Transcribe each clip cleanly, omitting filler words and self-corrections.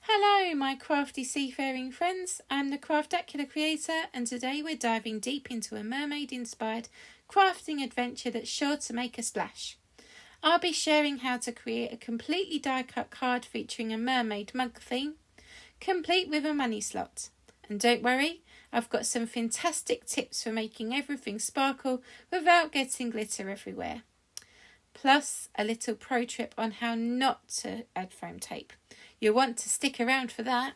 Hello my crafty seafaring friends, I'm the craftacular creator and today we're diving deep into a mermaid inspired crafting adventure that's sure to make a splash. I'll be sharing how to create a completely die cut card featuring a mermaid mug theme, complete with a money slot. And don't worry, I've got some fantastic tips for making everything sparkle without getting glitter everywhere. Plus a little pro tip on how not to add foam tape. You'll want to stick around for that.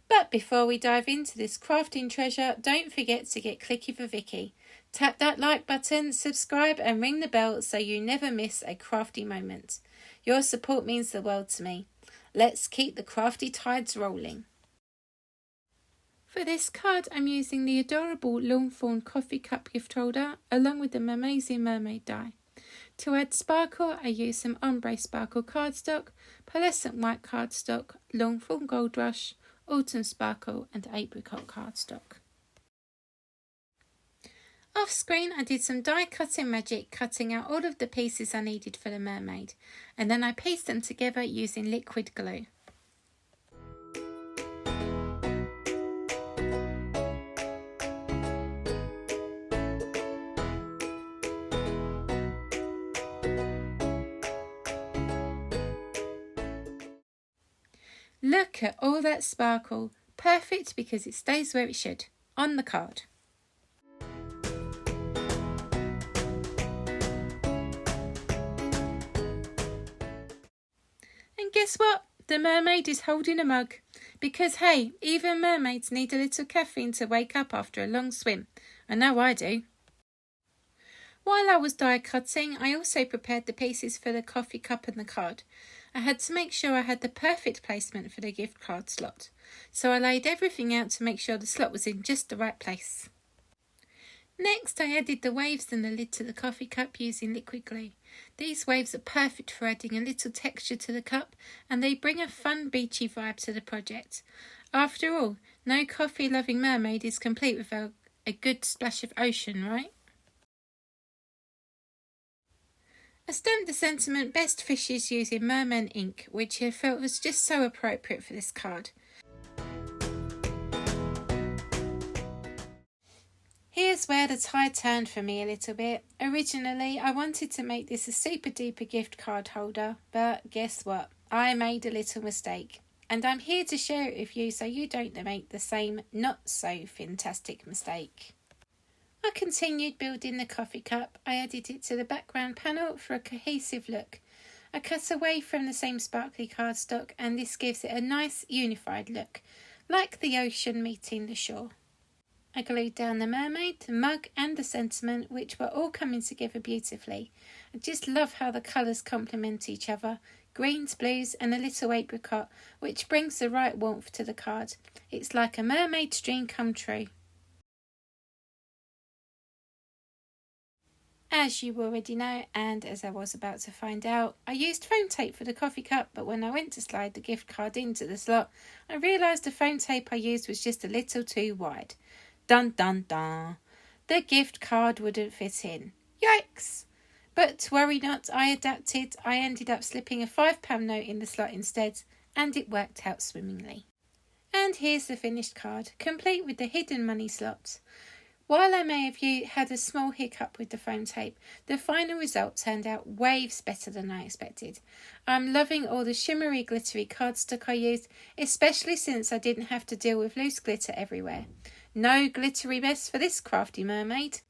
But before we dive into this crafting treasure, don't forget to get clicky for Vicki. Tap that like button, subscribe and ring the bell so you never miss a crafty moment. Your support means the world to me. Let's keep the crafty tides rolling. For this card, I'm using the adorable Longthorn coffee cup gift holder along with the mermazing mermaid die. To add sparkle, I use some ombre sparkle cardstock, pearlescent white cardstock, Longthorn gold rush, autumn sparkle and apricot cardstock. Off screen I did some die cutting magic, cutting out all of the pieces I needed for the mermaid, and then I pieced them together using liquid glue. Look at all that sparkle, perfect because it stays where it should, on the card. And guess what? The mermaid is holding a mug. Because hey, even mermaids need a little caffeine to wake up after a long swim. I know I do. While I was die cutting, I also prepared the pieces for the coffee cup and the card. I had to make sure I had the perfect placement for the gift card slot. So I laid everything out to make sure the slot was in just the right place. Next, I added the waves and the lid to the coffee cup using liquid glue. These waves are perfect for adding a little texture to the cup and they bring a fun beachy vibe to the project. After all, no coffee-loving mermaid is complete without a good splash of ocean, right? I stamped the sentiment best fishes using merman ink, which I felt was just so appropriate for this card. Here's where the tide turned for me a little bit. Originally, I wanted to make this a super duper gift card holder, but guess what? I made a little mistake. And I'm here to share it with you so you don't make the same not so fantastic mistake. I continued building the coffee cup. I added it to the background panel for a cohesive look. I cut away from the same sparkly cardstock and this gives it a nice unified look, like the ocean meeting the shore. I glued down the mermaid, the mug and the sentiment, which were all coming together beautifully. I just love how the colours complement each other. Greens, blues and a little apricot, which brings the right warmth to the card. It's like a mermaid's dream come true. As you already know, and as I was about to find out, I used foam tape for the coffee cup, but when I went to slide the gift card into the slot, I realised the foam tape I used was just a little too wide. Dun dun dun. The gift card wouldn't fit in. Yikes! But worry not, I adapted. I ended up slipping a £5 note in the slot instead, and it worked out swimmingly. And here's the finished card, complete with the hidden money slots. While I may have had a small hiccup with the foam tape, the final result turned out waves better than I expected. I'm loving all the shimmery glittery cardstock I used, especially since I didn't have to deal with loose glitter everywhere. No glittery mess for this crafty mermaid.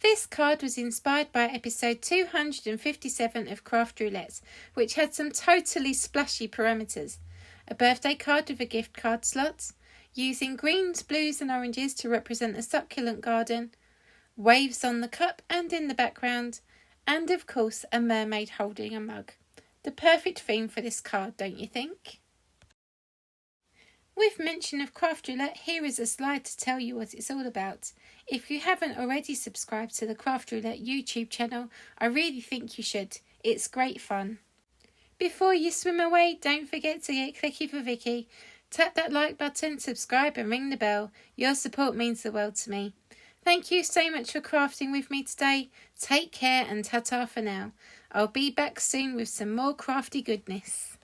This card was inspired by episode 257 of Craft Roulette, which had some totally splashy parameters. A birthday card with a gift card slot, using greens, blues and oranges to represent the succulent garden, waves on the cup and in the background, and of course a mermaid holding a mug. The perfect theme for this card, don't you think? With mention of Craft Roulette, here is a slide to tell you what it's all about. If you haven't already subscribed to the Craft Roulette YouTube channel, I really think you should. It's great fun. Before you swim away, don't forget to get clicky for Vicki. Tap that like button, subscribe and ring the bell. Your support means the world to me. Thank you so much for crafting with me today. Take care and ta-ta for now. I'll be back soon with some more crafty goodness.